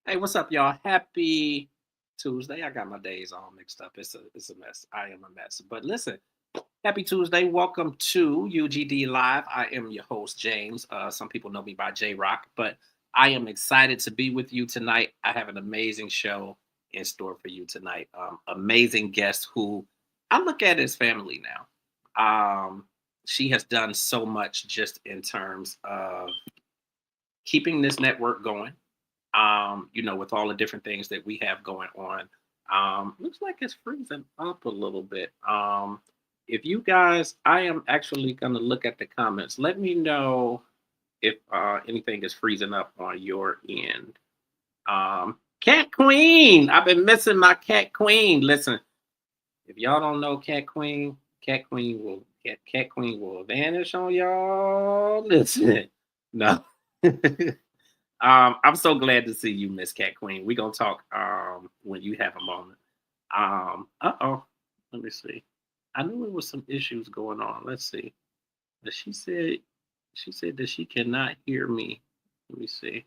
Hey, what's up, y'all? Happy Tuesday. I got my days all mixed up. It's a mess. I am a mess. But listen, happy Tuesday. Welcome to UGD Live. I am your host, James. Some people know me by J Rock, but I am excited to be with you tonight. I have an amazing show in store for you tonight. Amazing guest who I look at as family now. She has done so much just in terms of keeping this network going, with all the different things that we have going on. Looks like it's freezing up a little bit. If you guys, I am actually going to look at the comments. Let me know if anything is freezing up on your end. Cat Queen, I've been missing my Cat Queen. Listen, if y'all don't know Cat Queen will vanish on y'all. Listen, no. I'm so glad to see you, Miss Cat Queen. We're gonna talk when you have a moment. Uh-oh. Let me see. I knew there was some issues going on. Let's see. But she said that she cannot hear me. Let me see.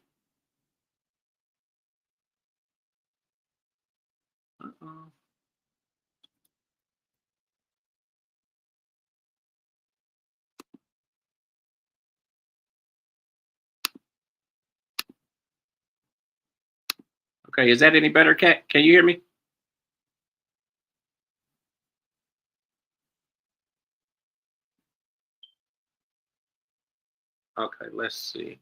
Uh-oh. Okay, is that any better, Cat? Can you hear me? Okay, let's see.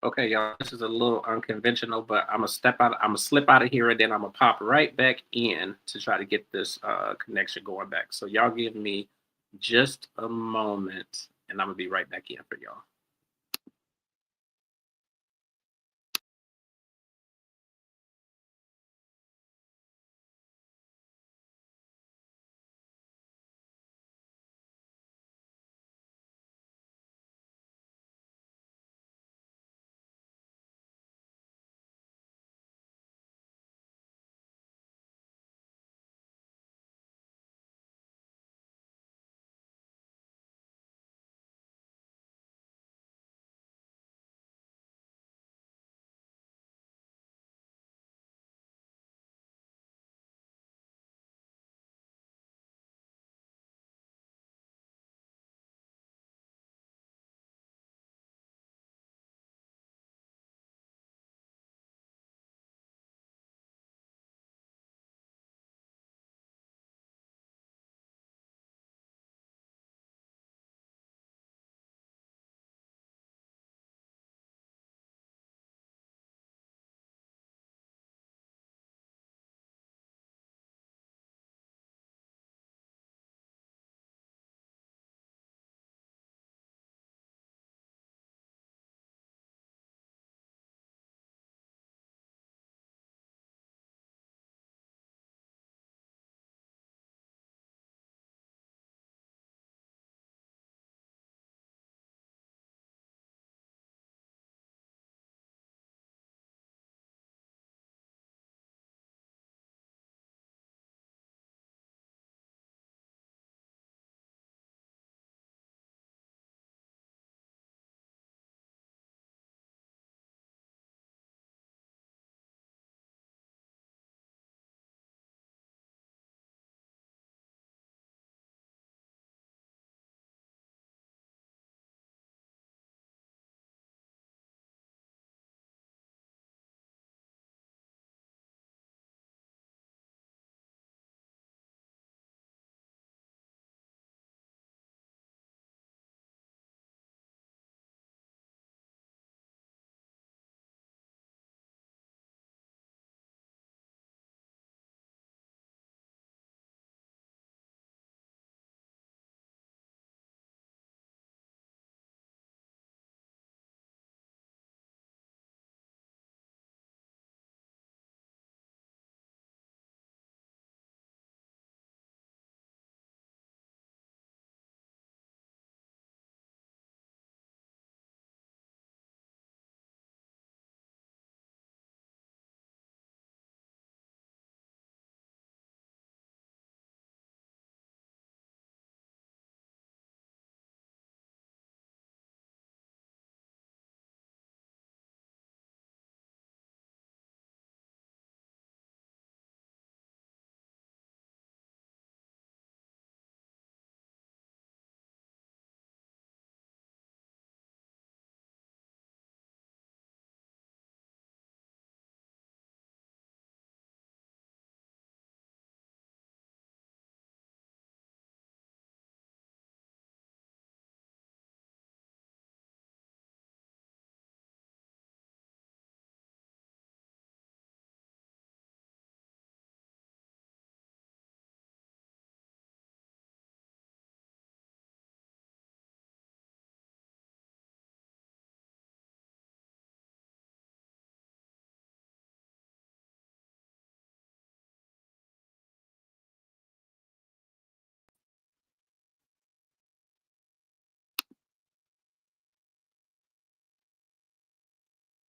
Okay, y'all, this is a little unconventional, but I'm gonna slip out of here and then I'm gonna pop right back in to try to get this connection going back. So y'all give me just a moment and I'm gonna be right back in for y'all.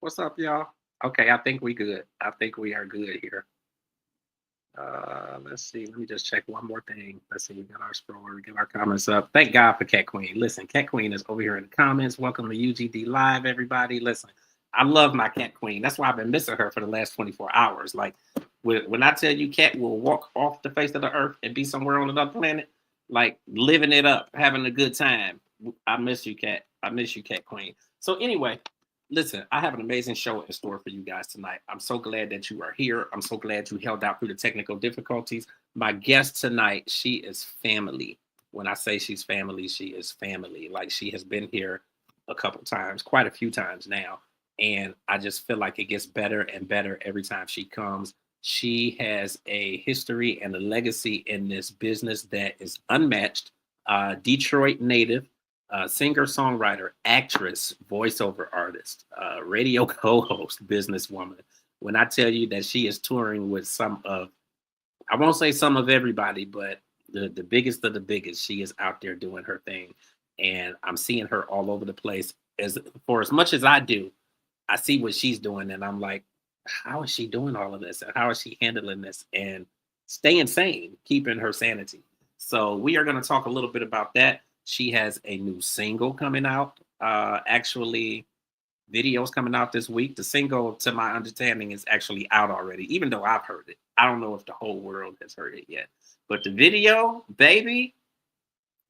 What's up, y'all? Okay, I think we good. I think we are good here. Let's see. Let me just check one more thing. Let's see. We got our scroller. We got our comments up. Thank God for Cat Queen. Listen, Cat Queen is over here in the comments. Welcome to UGD Live, everybody. Listen, I love my Cat Queen. That's why I've been missing her for the last 24 hours. Like, when I tell you Cat will walk off the face of the earth and be somewhere on another planet, like living it up, having a good time. I miss you, Cat. I miss you, Cat Queen. So anyway, listen, I have an amazing show in store for you guys tonight. I'm so glad that you are here. I'm so glad you held out through the technical difficulties. My guest tonight, she is family. When I say she's family, she is family. Like, she has been here a couple times, quite a few times now. And I just feel like it gets better and better every time she comes. She has a history and a legacy in this business that is unmatched. Detroit native, singer, songwriter, actress, voiceover artist, radio co-host, businesswoman. When I tell you that she is touring with some of, I won't say some of everybody, but the biggest of the biggest, she is out there doing her thing. And I'm seeing her all over the place. For as much as I do, I see what she's doing, and I'm like, how is she doing all of this? And how is she handling this and staying sane, keeping her sanity? So we are going to talk a little bit about that. She has a new single coming out. Actually, videos coming out this week. The single, to my understanding, is actually out already, even though I've heard it. I don't know if the whole world has heard it yet. But the video, baby,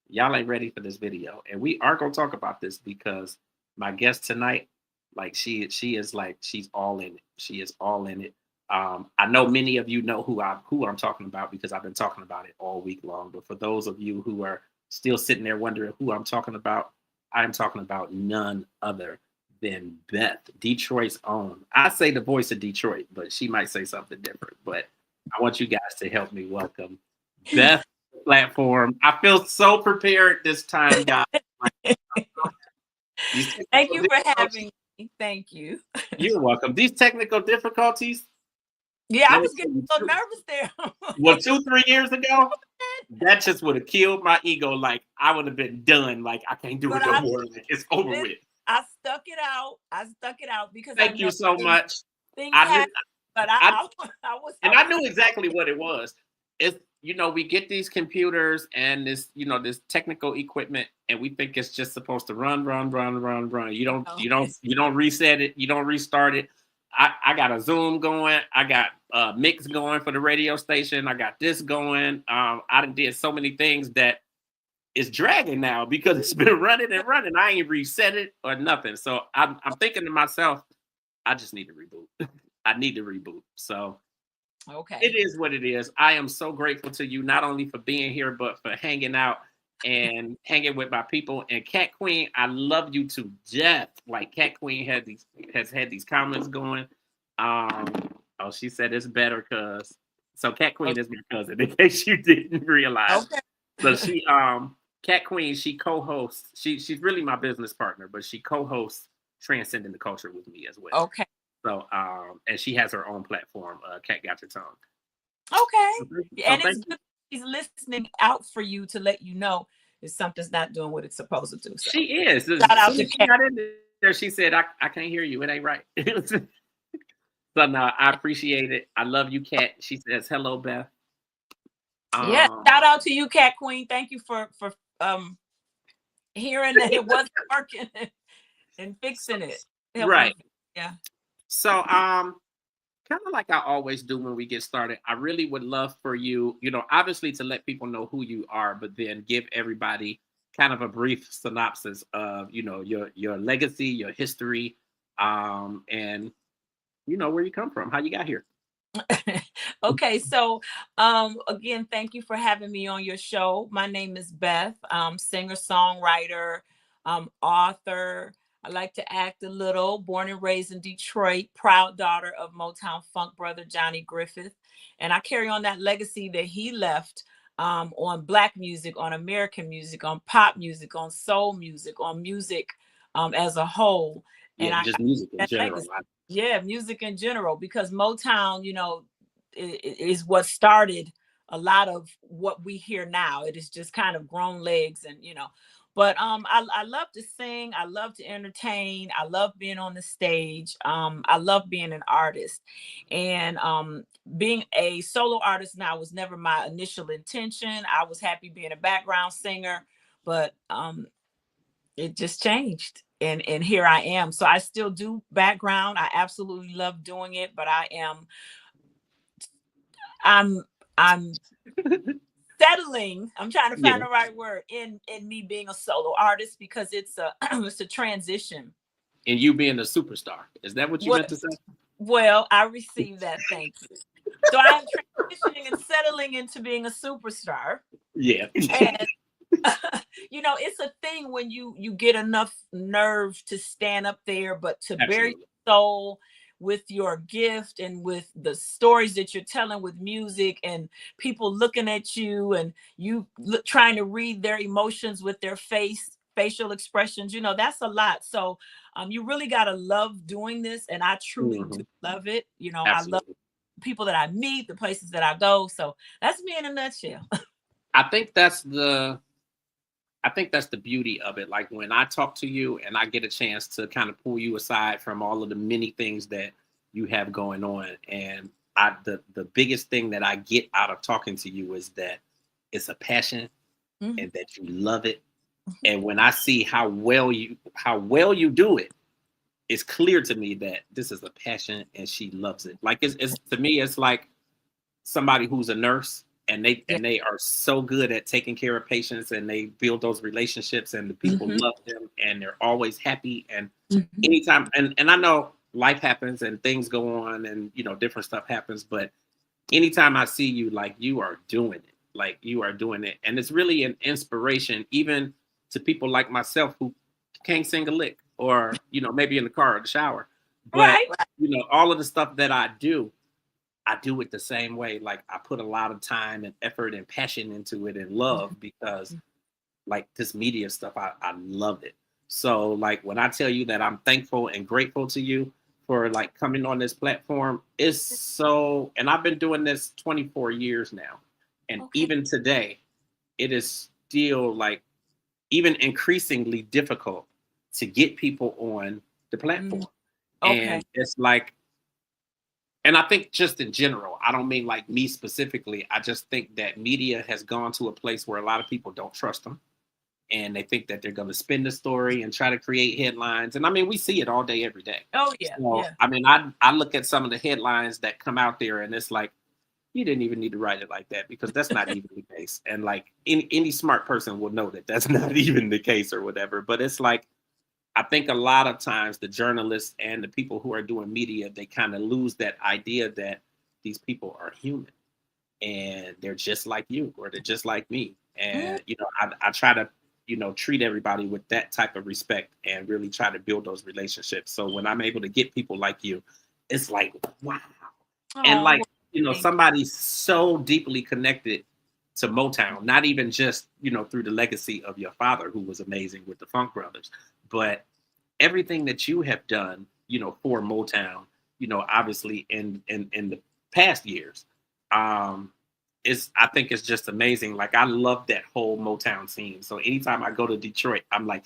y'all ain't ready for this video. And we are going to talk about this because my guest tonight, like she is like, she's all in it. She is all in it. I know many of you know who I'm talking about because I've been talking about it all week long. But for those of you who are still sitting there wondering who I'm talking about, I'm talking about none other than BETH, Detroit's own. I say the voice of Detroit, but she might say something different. But I want you guys to help me welcome BETH platform. I feel so prepared this time, guys. Thank you for having me. Thank you. You're welcome. These technical difficulties. Yeah, I was getting so nervous there. Well, 2-3 years ago, that just would have killed my ego. Like, I would have been done. Like, I can't do it no more. Like, it's over with. I stuck it out because thank you so much. I was, and I knew exactly what it was. It's, we get these computers and this, this technical equipment, and we think it's just supposed to run. You don't reset it. You don't restart it. I got a Zoom going. I got a mix going for the radio station. I got this going. I did so many things that it's dragging now because it's been running. I ain't reset it or nothing. So I'm thinking to myself, I just need to reboot. I need to reboot. So okay, it is what it is. I am so grateful to you, not only for being here, but for hanging out and hanging with my people. And Cat Queen, I love you to death. Like, Cat Queen has had these comments going. She said it's better because. So Cat Queen is my cousin, in case you didn't realize. Okay. So she Cat Queen, she co-hosts. She's really my business partner, but she co-hosts Transcending the Culture with me as well. Okay. So and she has her own platform, Cat Got Your Tongue. Okay. And it's good she's listening out for you to let you know if something's not doing what it's supposed to do. So. She is. Shout out to Cat. There, she said, I can't hear you. It ain't right. So no, I appreciate it. I love you, Cat. She says, hello, Beth. Yeah, shout out to you, Cat Queen. Thank you for hearing that it wasn't working and fixing it. Right. Yeah. So kind of like I always do when we get started, I really would love for you, obviously to let people know who you are, but then give everybody kind of a brief synopsis of, your legacy, your history, and where you come from, how you got here. Okay, so again, thank you for having me on your show. My name is Beth. Singer, songwriter, author. I like to act a little. Born and raised in Detroit, proud daughter of Motown funk brother Johnny Griffith, and I carry on that legacy that he left on Black music, on American music, on pop music, on soul music, on music as a whole. Yeah, and just music in general. Yeah, music in general, because Motown, is what started a lot of what we hear now. It is just kind of grown legs, and But I love to sing, I love to entertain, I love being on the stage. I love being an artist. And being a solo artist now was never my initial intention. I was happy being a background singer, but it just changed. And here I am. So I still do background. I absolutely love doing it, but I'm I'm settling. I'm trying to Yeah. find the right word in me being a solo artist, because it's a it's a transition. And you being a superstar. Is that what you What meant to say? Well, I received that. Thank you. So I am transitioning and settling into being a superstar. Yeah. And it's a thing when you get enough nerve to stand up there, but to bare your Absolutely. soul with your gift and with the stories that you're telling with music, and people looking at you, and you trying to read their emotions with their facial expressions, that's a lot. So you really got to love doing this, and I truly do Mhm. love it. I love Absolutely. people that I meet, the places that I go. So that's me in a nutshell. I think that's the I think that's the beauty of it. Like when I talk to you and I get a chance to kind of pull you aside from all of the many things that you have going on. And the biggest thing that I get out of talking to you is that it's a passion Mhm. and that you love it. And when I see how well you do it, it's clear to me that this is a passion and she loves it. Like it's to me, it's like somebody who's a nurse and they Yeah. and they are so good at taking care of patients and they build those relationships and the people Mhm. love them and they're always happy and Mhm. anytime and I know life happens and things go on and different stuff happens, but anytime I see you, like you are doing it, like you are doing it, and it's really an inspiration even to people like myself who can't sing a lick or maybe in the car or the shower, but Right, right. all of the stuff that I do it the same way. Like I put a lot of time and effort and passion into it and love because like this media stuff, I love it. So like when I tell you that I'm thankful and grateful to you for like coming on this platform, it's so and I've been doing this 24 years now. And Okay. even today, it is still like even increasingly difficult to get people on the Mm, platform. okay. And it's like and I think just in general, I don't mean like me specifically. I just think that media has gone to a place where a lot of people don't trust them. And they think that they're going to spin the story and try to create headlines. And I mean, we see it all day, every day. Oh, yeah, So, yeah. I mean, I look at some of the headlines that come out there and it's like, you didn't even need to write it like that because that's not even the case. And like any smart person will know that that's not even the case or whatever. But it's like, I think a lot of times the journalists and the people who are doing media, they kind of lose that idea that these people are human and they're just like you or they're just like me. Mm, And, I try to, treat everybody with that type of respect and really try to build those relationships. So when I'm able to get people like you, it's like, wow. And oh, like, well, thank you. somebody's so deeply connected to Motown, not even just, through the legacy of your father, who was amazing with the Funk Brothers, but everything that you have done, for Motown, obviously in the past years, um, is I think it's just amazing. Like I love that whole Motown scene. So anytime I go to Detroit, I'm like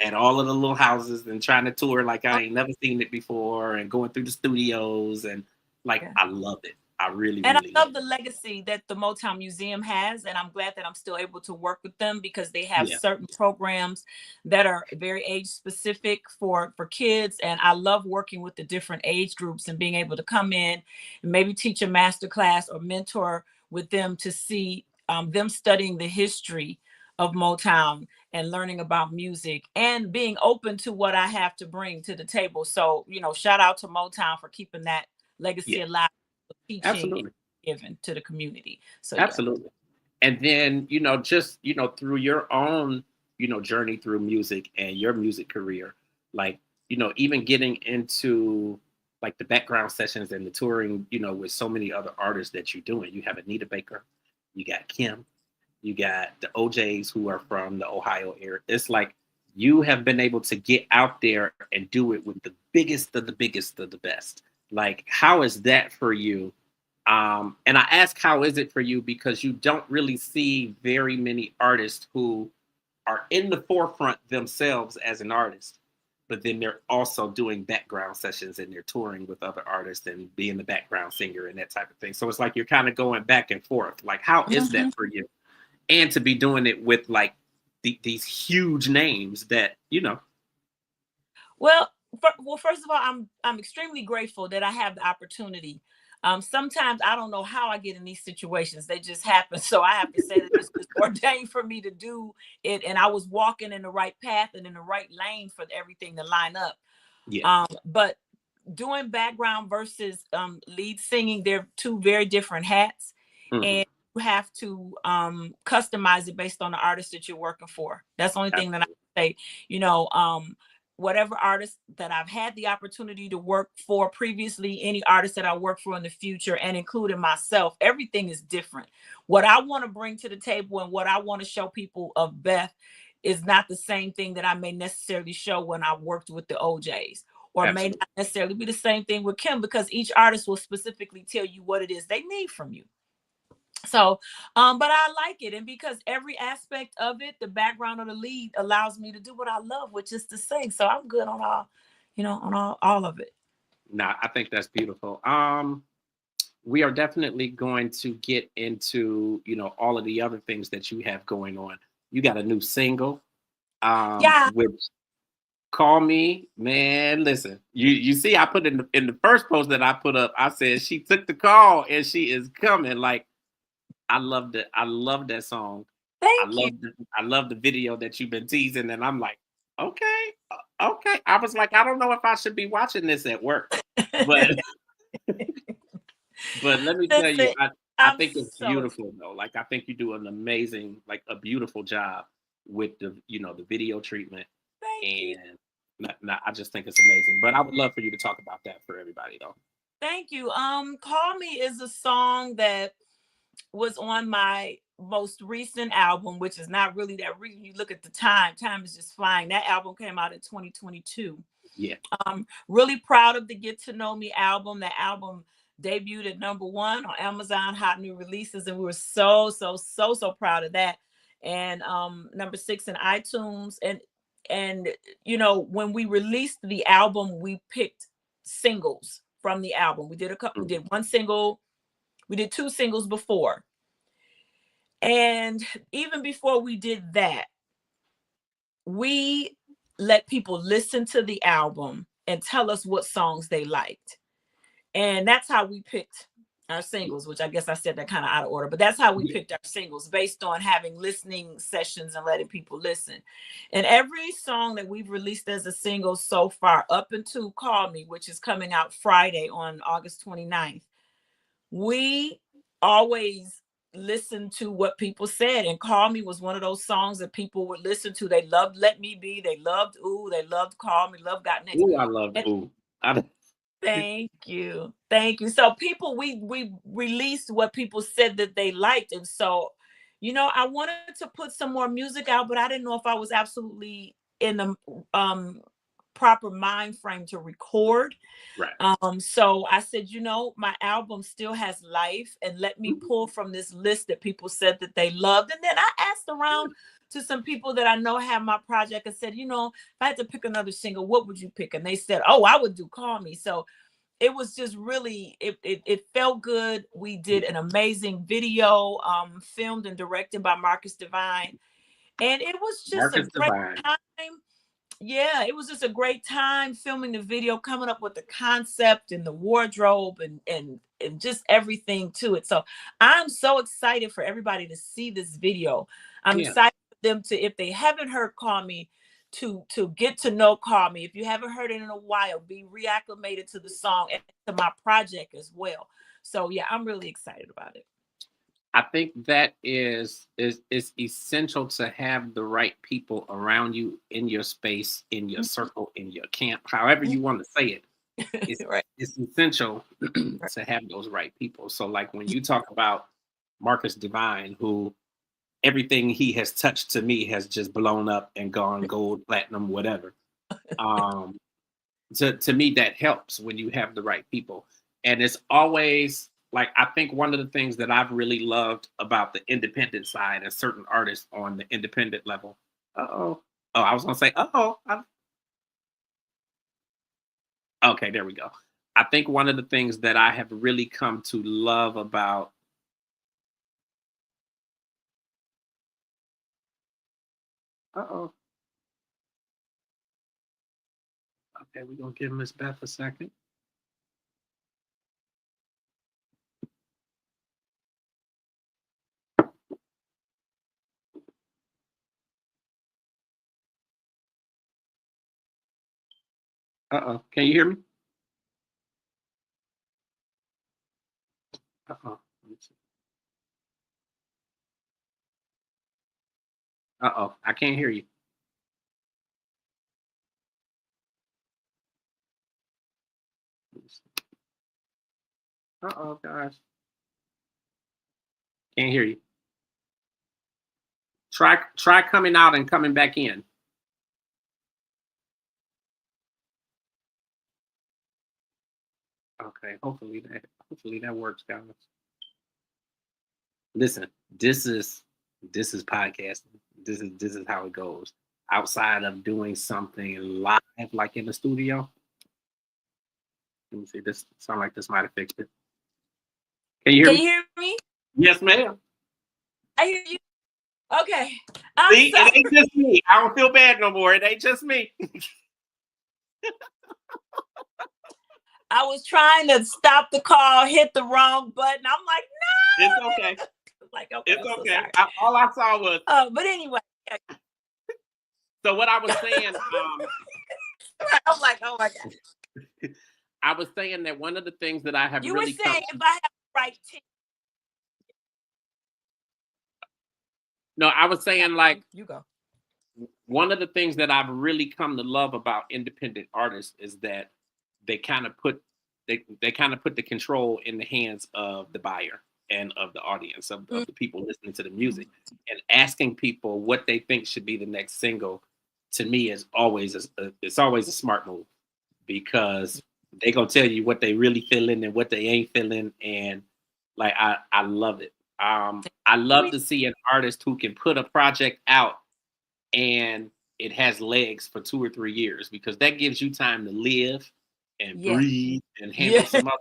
at all of the little houses and trying to tour like I Oh, ain't never seen it before and going through the studios and like yeah. I love it. I really, And really I love love the it. legacy that the Motown Museum has, and I'm glad that I'm still able to work with them, because they have Yeah, certain programs that are very age specific for kids, and I love working with the different age groups and being able to come in and maybe teach a master class or mentor with them to see them studying the history of Motown and learning about music and being open to what I have to bring to the table. So, shout out to Motown for keeping that legacy yeah, alive, teaching absolutely. given to the community. So yeah. Absolutely. And then, just, through your own, journey through music and your music career, like, even getting into like the background sessions and the touring, with so many other artists that you're doing. You have Anita Baker, you got Kim, you got the OJs who are from the Ohio area. It's like you have been able to get out there and do it with the biggest of the biggest of the best. Like, how is that for you? And I ask, how is it for you? Because you don't really see very many artists who are in the forefront themselves as an artist, but then they're also doing background sessions and they're touring with other artists and being the background singer and that type of thing. So it's like you're kind of going back and forth. Like, how is that for you? And to be doing it with like these huge names that, you know. Well, first of all, I'm extremely grateful that I have the opportunity. Sometimes I don't know how I get in these situations; they just happen. So I have to say that it's just ordained for me to do it, and I was walking in the right path and in the right lane for everything to line up. Yeah. But doing background versus lead singing, they're two very different hats, and you have to customize it based on the artist that you're working for. That's the only thing that I say. You know, whatever artist that I've had the opportunity to work for previously, any artist that I work for in the future, and including myself, everything is different. What I want to bring to the table and what I want to show people of BETH is not the same thing that I may necessarily show when I worked with the OJs, or may not necessarily be the same thing with Kim, because each artist will specifically tell you what it is they need from you. So, but I like it. And because every aspect of it, the background of the lead allows me to do what I love, which is to sing. So I'm good on all, on all of it. Nah, I think that's beautiful. We are definitely going to get into, all of the other things that you have going on. You got a new single, Yeah. which Call Me, man. Listen, you see, I put in the first post that I put up, I said she took the call and she is coming. Like, I loved it. I love that song. Thank you. I love the video that you've been teasing, and I'm like, okay, okay. I was like, I don't know if I should be watching this at work, but but let me tell you, Listen, I I'm think it's so beautiful though. Like, I think you do an amazing, like a beautiful job with the video treatment, thank you. and I just think it's amazing. But I would love for you to talk about that for everybody though. Thank you. Call Me is a song that was on my most recent album, which is not really that recent. You look at the time is just flying. That album came out in 2022. Yeah. Really proud of the Get to Know Me album. That album debuted at #1 on Amazon Hot New Releases, and we were so proud of that. And #6 in iTunes. And when we released the album, we picked singles from the album. We did we did one single, we did two singles before. And even before we did that, we let people listen to the album and tell us what songs they liked. And that's how we picked our singles, which I guess I said that kind of out of order, but that's how we picked our singles, based on having listening sessions and letting people listen. And every song that we've released as a single so far, up until Call Me, which is coming out Friday on August 29th, we always listen to what people said. And Call Me was one of those songs that people would listen to. They loved Let Me Be, they loved Ooh, they loved Call Me, Love Got Next. Ooh, I love Ooh. Thank you. Thank you. So people, we released what people said that they liked. And so, I wanted to put some more music out, but I didn't know if I was absolutely in the proper mind frame to record. Right. So I said, my album still has life, and let me pull from this list that people said that they loved. And then I asked around to some people that I know have my project and said, if I had to pick another single, what would you pick? And they said, oh, I would do Call Me. So it was just really, it felt good. We did an amazing video, filmed and directed by Marcus Divine. And it was just a great time. Yeah, it was just a great time filming the video, coming up with the concept and the wardrobe and just everything to it. So I'm so excited for everybody to see this video. I'm excited for them to, if they haven't heard Call Me, to get to know Call Me. If you haven't heard it in a while, be reacclimated to the song and to my project as well. So yeah, I'm really excited about it. I think that is essential to have the right people around you in your space, in your circle, in your camp, however you want to say it. It's, right. It's essential to have those right people. So like when you talk about Marcus Divine, who everything he has touched to me has just blown up and gone gold, platinum, whatever. To me, that helps when you have the right people. And it's always like, I think one of the things that I've really loved about the independent side and certain artists on the independent level Uh-oh. Oh, I was gonna say, uh-oh. Okay, there we go. I think one of the things that I have really come to love about uh-oh. Okay, we're gonna give Miss Beth a second. Uh-oh. Can you hear me? Uh-oh. Uh-oh. I can't hear you. Uh-oh, guys. Can't hear you. Try coming out and coming back in. Okay, hopefully that works, guys. Listen, this is podcasting. This is how it goes. Outside of doing something live, like in the studio. Let me see. This sound like this might have fixed it. Can you hear Can me? you hear me? Yes, ma'am. I hear you. Okay. I'm See, sorry. it ain't just me. I don't feel bad no more. It ain't just me. I was trying to stop the call, hit the wrong button. I'm like, It's no. okay. Like, okay, It's I'm so okay. sorry. All I saw was. But anyway, So what I was saying, I'm like, oh my God. I was saying that one of the things that I have You were really come saying if I have the right team. no, I was saying like You go. one of the things that I've really come to love about independent artists is that they kind of put they kind of put the control in the hands of the buyer and of the audience of the people listening to the music, and asking people what they think should be the next single to me is always it's always a smart move, because they gonna tell you what they really feeling and what they ain't feeling, and like I love it. I love to see an artist who can put a project out and it has legs for 2 or 3 years, because that gives you time to live and Yeah. breathe and handle Yeah. some other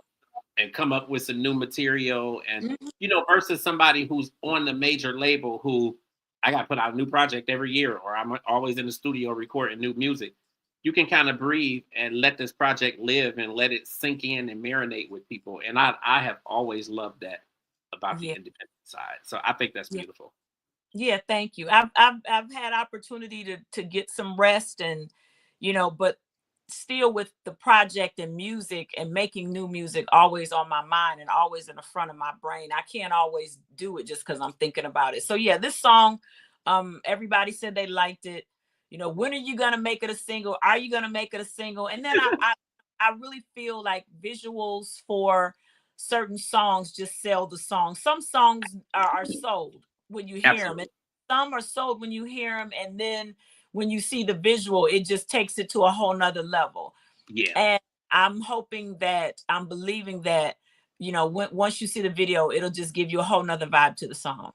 and come up with some new material, and Mhm. versus somebody who's on the major label who I got to put out a new project every year, or I'm always in the studio recording new music. You can kind of breathe and let this project live and let it sink in and marinate with people, and I have always loved that about the Yeah. independent side, so I think that's Yeah. beautiful. Yeah, thank you. I've had opportunity to get some rest, and but still with the project and music and making new music always on my mind and always in the front of my brain. I can't always do it just because I'm thinking about it. So yeah, this song, everybody said they liked it. When are you gonna make it a single? Are you gonna make it a single? And then I really feel like visuals for certain songs just sell the song. Some songs are sold when you hear them, and Absolutely. some are sold when you hear them, and then when you see the visual, it just takes it to a whole nother level. Yeah. And I'm believing that once you see the video, it'll just give you a whole nother vibe to the song.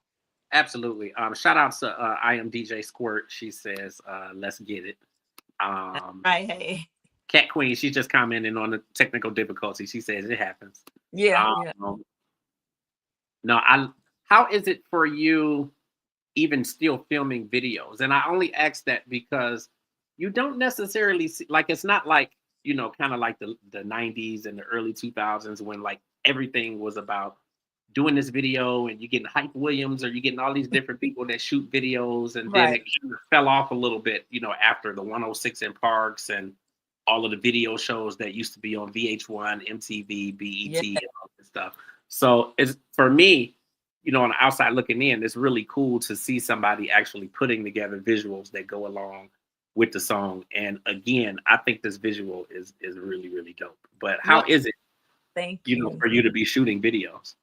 Absolutely. Shout out to I am DJ Squirt. She says, let's get it. Right. Hey. Cat Queen, she's just commenting on the technical difficulty. She says it happens. Yeah. Yeah. Um, no, how is it for you even still filming videos? And I only ask that because you don't necessarily see, like, it's not like, kind of like the 90s and the early 2000s when like everything was about doing this video and you getting Hype Williams or you getting all these different people that shoot videos, and then Right. it kind of fell off a little bit, after the 106 in Parks and all of the video shows that used to be on VH1, MTV, Yeah. BET, and all this stuff. So it's for me, on the outside looking in, it's really cool to see somebody actually putting together visuals that go along with the song. And again, I think this visual is really, really dope. But how Well, is it, thank you. for you to be shooting videos?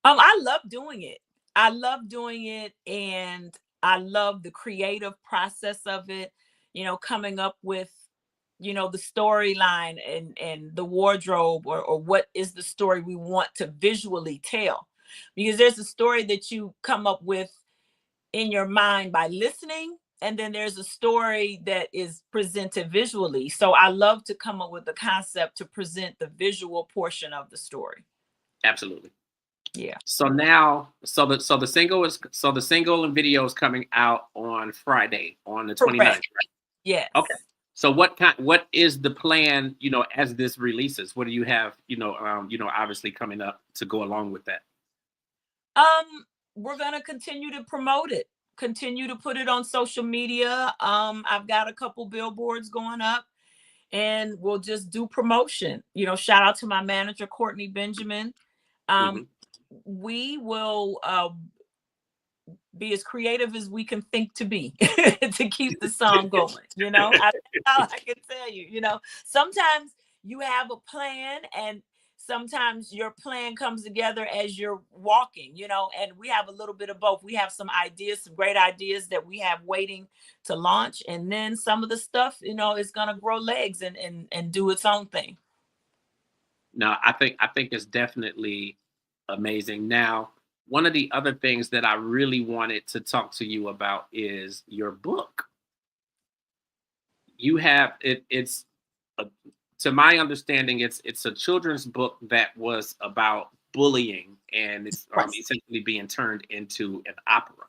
I love doing it. I love doing it, and I love the creative process of it. Coming up with the storyline and the wardrobe, or what is the story we want to visually tell, because there's a story that you come up with in your mind by listening, and then there's a story that is presented visually. So I love to come up with a concept to present the visual portion of the story. Absolutely. Yeah. So now, so the single and video is coming out on Friday, on the 29th, Correct. right? Yes. Okay. So what is the plan, as this releases? What do you have, obviously coming up to go along with that? We're gonna continue to promote it, continue to put it on social media. I've got a couple billboards going up, and we'll just do promotion. Shout out to my manager, Courtney Benjamin. Mhm. We will be as creative as we can think to be to keep the song going. That's all I can tell you. Sometimes you have a plan, and sometimes your plan comes together as you're walking, and we have a little bit of both. We have some ideas, some great ideas that we have waiting to launch, and then some of the stuff, is gonna grow legs and do its own thing. No, I think it's definitely amazing. Now, one of the other things that I really wanted to talk to you about is your book. You have it. To my understanding, it's a children's book that was about bullying, and it's Right. essentially being turned into an opera.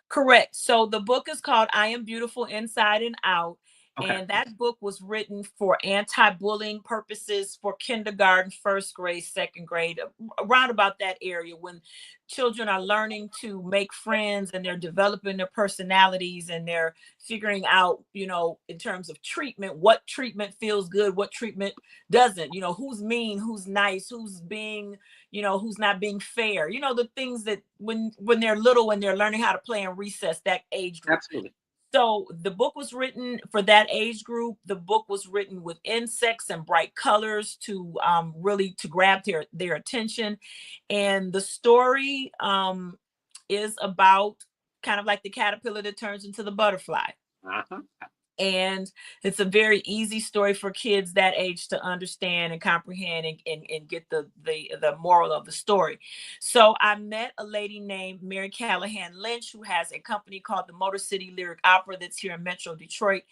Correct. So the book is called I Am Beautiful Inside and Out. Okay. And that book was written for anti-bullying purposes for kindergarten, first grade, second grade, around about that area when children are learning to make friends and they're developing their personalities and they're figuring out, in terms of treatment, what treatment feels good, what treatment doesn't, who's mean, who's nice, who's being, who's not being fair, the things that when they're little, when they're learning how to play in recess, that age group. Absolutely. So the book was written for that age group. The book was written with insects and bright colors to really to grab their attention. And the story is about kind of like the caterpillar that turns into the butterfly. Uh-huh. And it's a very easy story for kids that age to understand and comprehend and get the moral of the story. So I met a lady named Mary Callahan Lynch, who has a company called the Motor City Lyric Opera that's here in Metro Detroit.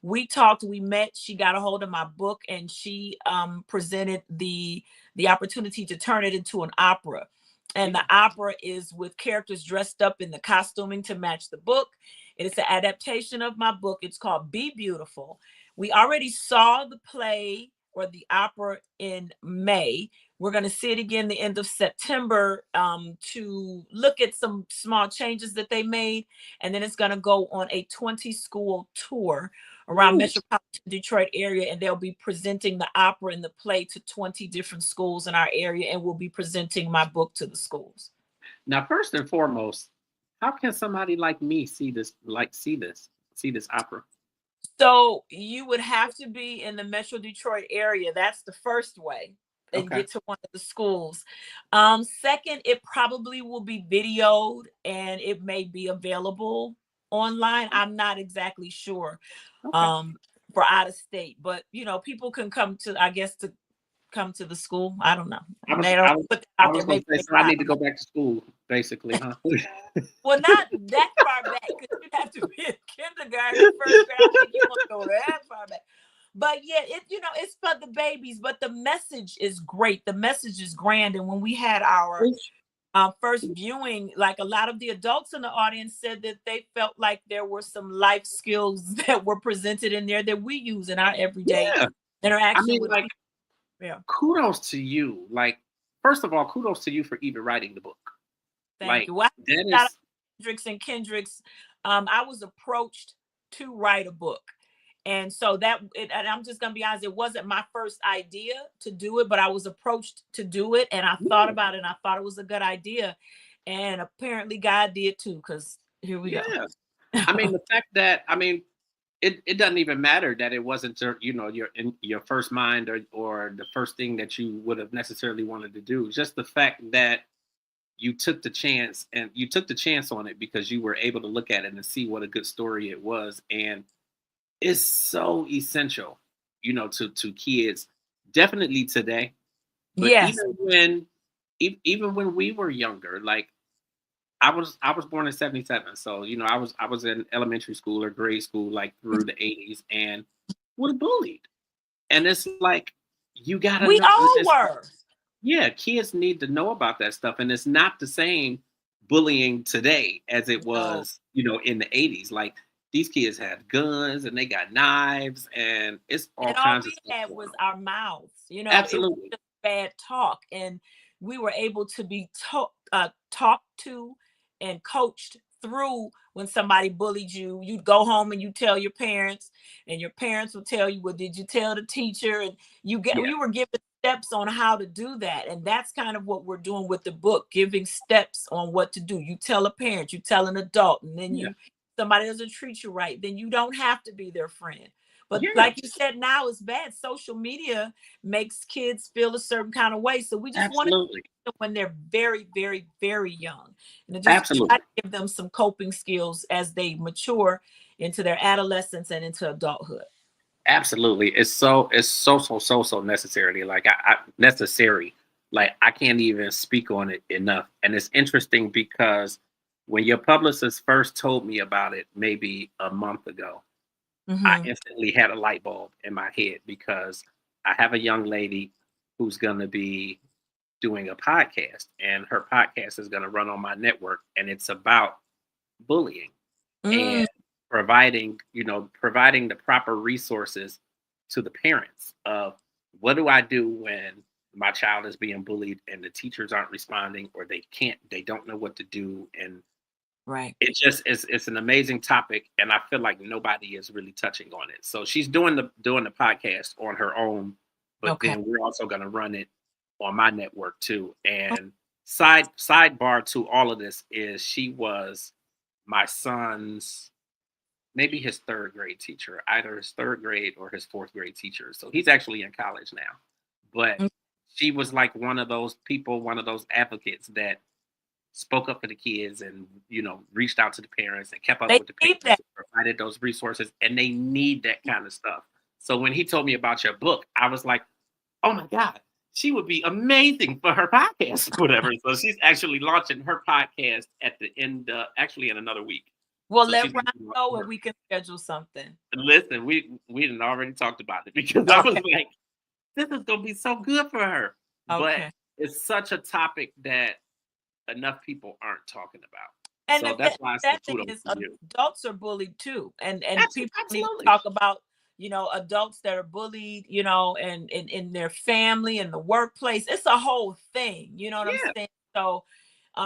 We talked, we met, she got a hold of my book, and she presented the opportunity to turn it into an opera. And the opera is with characters dressed up in the costuming to match the book. It's an adaptation of my book. It's called Be Beautiful. We already saw the play or the opera in May. We're going to see it again the end of September to look at some small changes that they made. And then it's going to go on a 20-school tour around metropolitan Detroit area. And they'll be presenting the opera and the play to 20 different schools in our area. And we'll be presenting my book to the schools. Now, first and foremost, how can somebody like me see this opera? So you would have to be in the Metro Detroit area. That's the first way, and Okay. get to one of the schools. Second, it probably will be videoed and it may be available online. I'm not exactly sure Okay. for out of state, but people can come to, I guess, to come to the school. I don't know. I was They don't I was put that I out was there. gonna Maybe say, they so I try. need to go back to school, basically, huh? Well, not that far back, because you'd have to be in kindergarten, first grade. I don't think you want to go that far back. But yeah, it's for the babies, but the message is great. The message is grand. And when we had our first viewing, like a lot of the adults in the audience said that they felt like there were some life skills that were presented in there that we use in our everyday Yeah. I interaction mean, with like, people. Yeah. kudos to you. Like, first of all, kudos to you for even writing the book. Thank Like, you. Well, that shout out is, to Kendricks. I was approached to write a book. And so and I'm just going to be honest, it wasn't my first idea to do it, but I was approached to do it. And I thought about it and I thought it was a good idea. And apparently God did too, because here we go. I mean, the fact that, it doesn't even matter that it wasn't your first mind or the first thing that you would have necessarily wanted to do. Just the fact that you took the chance on it because you were able to look at it and see what a good story it was. And it's so essential, to kids, definitely today. But Yes. even when we were younger, like, I was born in '77, so I was in elementary school or grade school like through the '80s and was bullied. And it's like you gotta We know. all It's were. Yeah, kids need to know about that stuff, and it's not the same bullying today as it No. was, in the '80s. Like these kids have guns and they got knives, and it's all And all kinds of we stuff had going was on. our mouths. It was Absolutely, just bad talk, and we were able to be talked to and coached through. When somebody bullied you, you'd go home and you tell your parents, and your parents would tell you, well, did you tell the teacher? And yeah, you were given steps on how to do that. And that's kind of what we're doing with the book, giving steps on what to do. You tell a parent, you tell an adult, and then yeah, somebody doesn't treat you right, then you don't have to be their friend. But yeah, like you said, now it's bad. Social media makes kids feel a certain kind of way. So we just want to absolutely, when they're very, very, very young, and to just try absolutely. to give them some coping skills as they mature into their adolescence and into adulthood. Absolutely. It's so necessary. Like I necessary. Like I can't even speak on it enough. And it's interesting because when your publicist first told me about it maybe a month ago, I Hmm. instantly had a light bulb in my head because I have a young lady who's going to be doing a podcast, and her podcast is going to run on my network, and it's about bullying and Mm, providing the proper resources to the parents of what do I do when my child is being bullied and the teachers aren't responding or they don't know what to do. And right. it's an amazing topic, and I feel like nobody is really touching on it. So she's doing the podcast on her own, but Okay. then we're also going to run it on my network too. And sidebar to all of this is she was my son's maybe his third grade teacher, either his third grade or his fourth grade teacher. So he's actually in college now. But Mm. she was like one of those people, one of those advocates that spoke up for the kids and reached out to the parents and kept up They with the need parents that. and provided those resources, and they need that kind of stuff. So when he told me about your book, I was like, oh my god, she would be amazing for her podcast, whatever. So she's actually launching her podcast at the end, actually in another week. Well, So let she's Ron gonna be know and launching we can schedule something. Listen, we didn't already talked about it because I was Okay. like, this is gonna be so good for her. But Okay. it's such a topic that enough people aren't talking about. And So that's the why I say sad thing kudos is to you. adults are bullied too. And people don't even Absolutely. talk about, adults that are bullied, and in their family and the workplace. It's a whole thing. You know what I'm Yeah. saying? So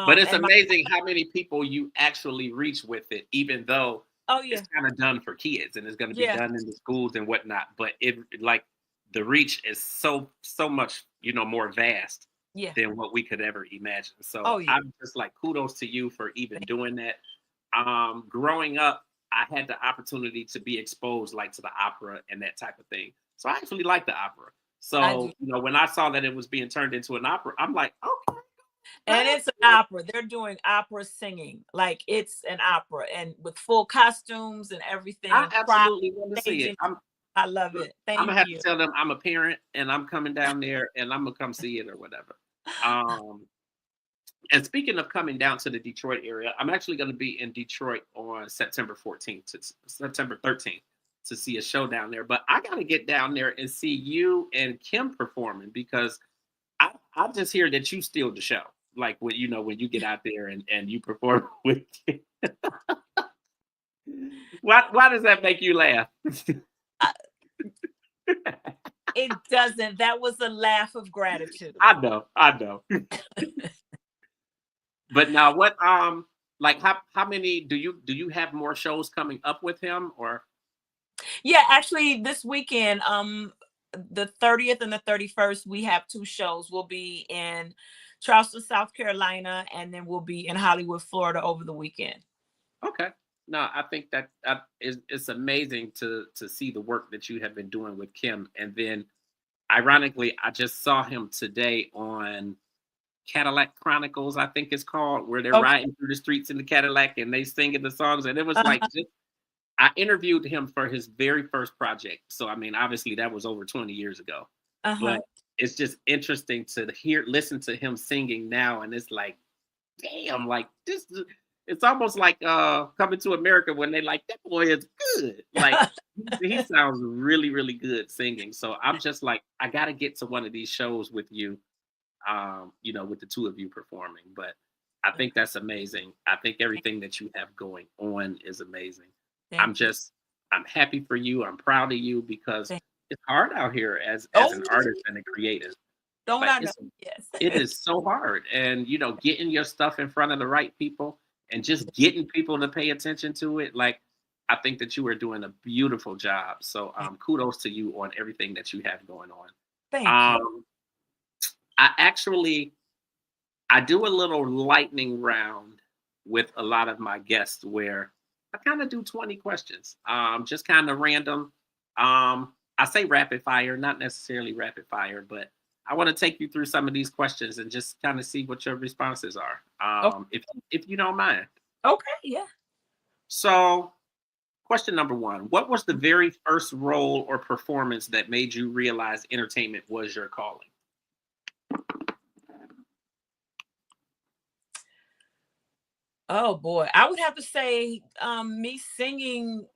But it's and my amazing how many people you actually reach with it, even though oh it's yeah, kind of done for kids and it's going to be yeah, done in the schools and whatnot. But it like the reach is so much more vast yeah. than what we could ever imagine. So Oh yeah. I'm just like kudos to you for even doing that. Growing up, I had the opportunity to be exposed like to the opera and that type of thing. So I actually like the opera. I do. So when I saw that it was being turned into an opera, I'm like, okay, And it's an opera. They're doing opera singing. Like it's an opera and with full costumes and everything I and props, absolutely want to see it. staging. I love Look, it. I'm gonna Thank have to you. tell them I'm a parent and I'm coming down there and I'm gonna come see it or whatever. Um, and speaking of coming down to the Detroit area, I'm actually going to be in Detroit on September 14th to September 13th to see a show down there. But I got to get down there and see you and Kim performing because I just hear that you steal the show. Like when you get out there and you perform with Kim. Why does that make you laugh? Uh, It doesn't. That was a laugh of gratitude. I know. But now what like how many do you have more shows coming up with him or Yeah, actually this weekend, the 30th and the 31st, we have two shows. We'll be in Charleston, South Carolina, and then we'll be in Hollywood, Florida over the weekend. okay. No, I think that it's amazing to see the work that you have been doing with Kim. And then ironically, I just saw him today on Cadillac Chronicles, I think it's called, where they're Okay. riding through the streets in the Cadillac and they singing the songs. And it was like Uh-huh. I interviewed him for his very first project. So I mean, obviously that was over 20 years ago. But Uh-huh. it's just interesting to listen to him singing now, and it's like damn, like this. It's almost like Coming to America when they like that boy is good. Like he sounds really, really good singing. So I'm just like, I gotta get to one of these shows with you, with the two of you performing. But I think that's amazing. I think everything that you have going on is amazing. I'm Thank you. just, I'm happy for you. I'm proud of you because Thank it's hard out here as Oh, an artist and a creative. don't Like I know? it Yes. is so hard, and getting your stuff in front of the right people and just getting people to pay attention to it. Like I think that you are doing a beautiful job. So kudos to you on everything that you have going on. Thank you. I actually I do a little lightning round with a lot of my guests where I kind of do 20 questions. Just kind of random. I say rapid fire, not necessarily rapid fire, but I want to take you through some of these questions and just kind of see what your responses are. Oh, If you don't mind. okay, yeah. So, question number one: what was the very first role or performance that made you realize entertainment was your calling? Oh boy, I would have to say me singing